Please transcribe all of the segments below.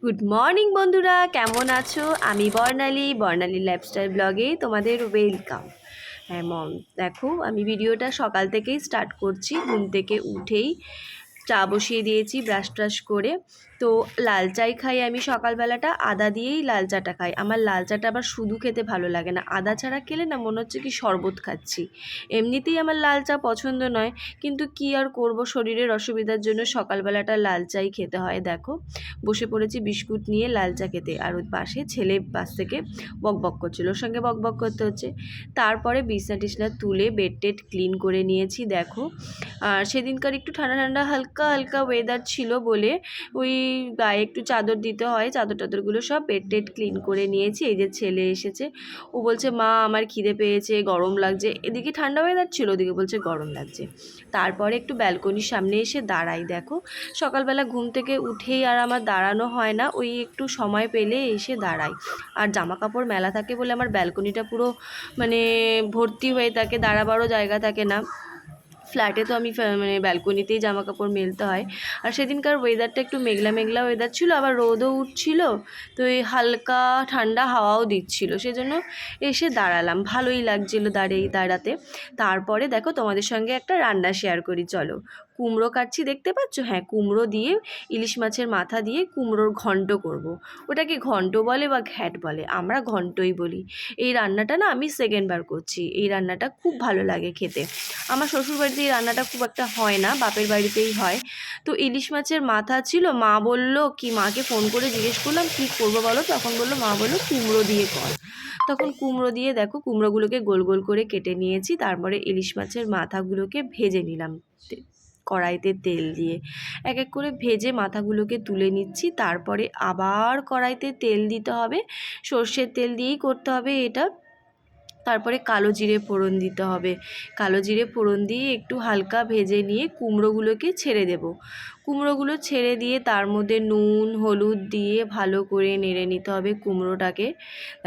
Good morning বন্ধুরা, কেমন আছো? আমি বর্ণালী লাইফস্টাইল ব্লগে তোমাদের ওয়েলকাম। হ্যাঁ মম, দেখো আমি ভিডিওটা সকাল থেকেই স্টার্ট করছি। ঘুম থেকে উঠেই চা বসিয়ে দিয়েছি ব্রাশ ট্রাশ করে। তো লাল চাই খাই আমি সকালবেলাটা, আদা দিয়েই লাল চাটা খাই। আমার লাল চাটা আবার শুধু খেতে ভালো লাগে না, আদা ছাড়া খেলে না মনে হচ্ছে কি শরবত খাচ্ছি। এমনিতেই আমার লাল চা পছন্দ নয়, কিন্তু কি আর করব, শরীরের অসুবিধার জন্য সকালবেলাটা লাল চাই খেতে হয়। দেখো বসে পড়েছি বিস্কুট নিয়ে লাল চা খেতে, আর ওই পাশে ছেলে পাশ থেকে বকবক করছিল, ওর সঙ্গে বকবক করতে হচ্ছে। তারপরে বিছনা টিছনা তুলে বেড টেড ক্লিন করে নিয়েছি। দেখো আর সেদিনকার একটু ঠান্ডা ঠান্ডা হালকা হালকা ওয়েদার ছিল বলে ওই গায়ে একটু চাদর দিতে হয়, চাদর টাদরগুলো সব বেড টেড ক্লিন করে নিয়েছি। এই যে ছেলে এসেছে, ও বলছে মা আমার খিদে পেয়েছে, গরম লাগছে। এদিকে ঠান্ডা ওয়েদার ছিল, ওদিকে বলছে গরম লাগছে। তারপরে একটু ব্যালকনির সামনে এসে দাঁড়াই। দেখো সকালবেলা ঘুম থেকে উঠেই আর আমার দাঁড়ানো হয় না, ওই একটু সময় পেলে এসে দাঁড়াই। আর জামা কাপড় মেলা থাকে বলে আমার ব্যালকনিটা পুরো মানে ভর্তি হয়ে থাকে, দাঁড়াবারও জায়গা থাকে না। ফ্ল্যাটে তো আমি মানে ব্যালকনিতেই জামা কাপড় মেলতে হয়। আর সেদিনকার ওয়েদারটা একটু মেঘলা মেঘলা ওয়েদার ছিল, আবার রোদও উঠছিল, তো এই হালকা ঠান্ডা হাওয়াও দিচ্ছিল, সেজন্য এসে দাঁড়ালাম, ভালোই লাগছিল দাঁড়াতে। তারপরে দেখো তোমাদের সঙ্গে একটা রান্না শেয়ার করি, চলো। কুমড়ো কাটছি, দেখতে পাচ্ছ? হ্যাঁ, কুমড়ো দিয়ে ইলিশ মাছের মাথা দিয়ে কুমড়োর ঘন্ট করব। ওটাকে ঘন্ট বলে বা ঘ্যাট বলে, আমরা ঘন্টই বলি। এই রান্নাটা না আমি সেকেন্ডবার করছি, এই রান্নাটা খুব ভালো লাগে খেতে। আমার শ্বশুরবাড়িতে এই রান্নাটা খুব একটা হয় না, বাপের বাড়িতেই হয়। তো ইলিশ মাছের মাথা ছিল, মা বলল কি, মাকে ফোন করে জিজ্ঞেস করলাম কী করবো বলো, তখন বললো মা বললো কুমড়ো দিয়ে কর। তখন কুমড়ো দিয়ে দেখো কুমড়োগুলোকে গোল গোল করে কেটে নিয়েছি। তারপরে ইলিশ মাছের মাথাগুলোকে ভেজে নিলাম কড়াইতে তেল দিয়ে, এক এক করে ভেজে মাথাগুলোকে তুলে নিচ্ছি। তারপরে আবার কড়াইতে তেল দিতে হবে, সর্ষের তেল দিয়েই করতে হবে এটা। তারপরে কালো জিরে ফোড়ন দিতে হবে, কালো জিরে ফোড়ন দিয়ে একটু হালকা ভেজে নিয়ে কুমড়োগুলোকে ছেড়ে দেব। কুমড়োগুলো ছেড়ে দিয়ে তার মধ্যে নুন হলুদ দিয়ে ভালো করে নেড়ে নিতে হবে কুমড়োটাকে।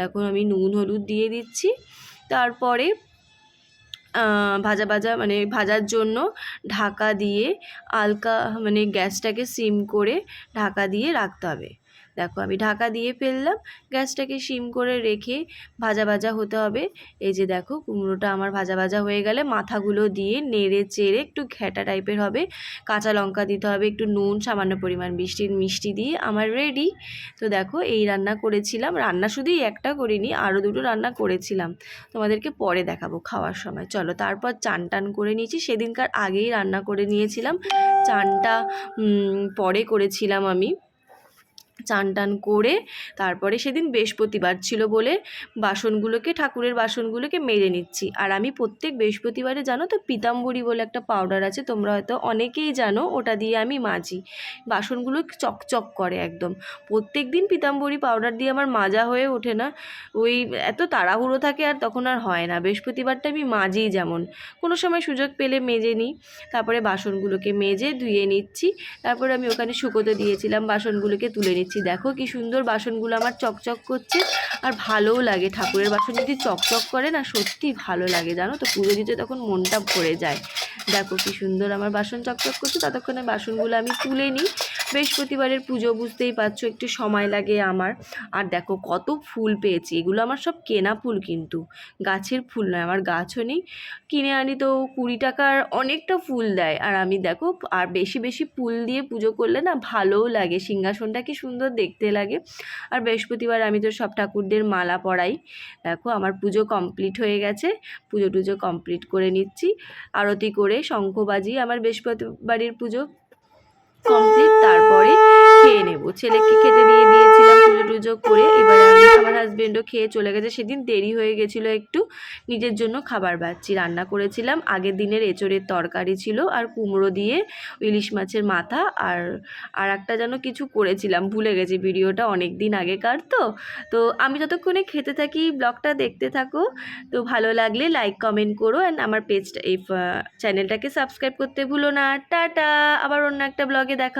এখন আমি নুন হলুদ দিয়ে দিচ্ছি। তারপরে ভাজার জন্য ঢাকা দিয়ে হালকা মানে গ্যাসটাকে সিম করে ঢাকা দিয়ে রাখতে হবে। দেখো আমি ঢাকা দিয়ে ফেললাম, গ্যাসটাকে সিম করে রেখে ভাজা ভাজা হতে হবে। এই যে দেখো কুমড়োটা আমার ভাজা ভাজা হয়ে গেলে মাথাগুলো দিয়ে নেড়ে চেড়ে একটু ঘ্যাটা টাইপের হবে, কাঁচা লঙ্কা দিতে হবে, একটু নুন, সামান্য পরিমাণ মিষ্টি দিয়ে আমার রেডি। তো দেখো এই রান্না করেছিলাম, রান্না শুধুই একটা করিনি, আরও দুটো রান্না করেছিলাম, তোমাদেরকে পরে দেখাবো খাওয়ার সময়। চলো, তারপর চান টান করে নিয়েছি, সেদিনকার আগেই রান্না করে নিয়েছিলাম, চানটা পরে করেছিলাম আমি। চান টান করে তারপরে সেদিন বৃহস্পতিবার ছিল বলে ঠাকুরের বাসনগুলোকে মেজে নিচ্ছি। আর আমি প্রত্যেক বৃহস্পতিবারে জানো তো পিতাম্বরী বলে একটা পাউডার আছে, তোমরা হয়তো অনেকেই জানো, ওটা দিয়ে আমি মাজি, বাসনগুলো চকচক করে একদম। প্রত্যেক দিন পিতাম্বরী পাউডার দিয়ে আমার মাজা হয়ে ওঠে না, ওই এত তাড়াহুড়ো থাকে আর তখন আর হয় না। বৃহস্পতিবারটা আমি মাজিই, যেমন কোনো সময় সুযোগ পেলে মেজে নিই। তারপরে বাসনগুলোকে মেজে ধুয়ে নিচ্ছি। তারপরে আমি ওখানে শুকোতে দিয়েছিলাম, বাসনগুলোকে তুলে নিচ্ছি। দেখো কি সুন্দর বাসনগুলো আমার চকচক করছে, আর ভালোও লাগে। ঠাকুরের বাসন যদি চকচক করে না, সত্যি ভালো লাগে জানো তো, পুজো দিতে তখন মনটা ভরে যায়। দেখো কি সুন্দর আমার বাসন চকচক করছে। ততক্ষণে বাসনগুলো আমি তুলে নিই। বৃহস্পতিবারের পুজো বুঝতেই পারছো, একটু সময় লাগে আমার। আর দেখো কত ফুল পেয়েছি, এগুলো আমার সব কেনা ফুল, কিন্তু গাছের ফুল নয়, আমার গাছও নেই। কিনে আনি তো 20 টাকার অনেকটা ফুল দেয়। আর আমি দেখো, আর বেশি বেশি ফুল দিয়ে পুজো করলে না ভালোও লাগে, সিংহাসনটা কি সুন্দর দেখতে লাগে। আর বৃহস্পতিবার আমি তো সব ঠাকুরদের মালা পরাই। দেখো আমার পুজো কমপ্লিট হয়ে গেছে, পুজো টুজো কমপ্লিট করে নিচ্ছি, আরতি করে শঙ্খ বাজিয়ে আমার বৃহস্পতিবারের পুজো কমপ্লিট। তারপরে খেয়ে নেব, ছেলেকে খেতে দিয়ে দিয়েছিলাম পুজো টুজো করে। এবারে আমি, আমার হাজবেন্ডও খেয়ে চলে গেছে, সেদিন দেরি হয়ে গেছিলো একটু, নিজের জন্য খাবার বাড়ছি। রান্না করেছিলাম আগের দিনের এঁচোড়ের তরকারি ছিল, আর কুমড়ো দিয়ে ইলিশ মাছের মাথা, আর একটা যেন কিছু করেছিলাম, ভুলে গেছি, ভিডিওটা অনেক দিন আগেকার। তো আমি যতক্ষণে খেতে থাকি, ব্লগটা দেখতে থাকো। তো ভালো লাগলে লাইক কমেন্ট করো, অ্যান্ড আমার পেজটা, এই চ্যানেলটাকে সাবস্ক্রাইব করতে ভুলো না। টাটা, আবার অন্য একটা ব্লগে দেখা।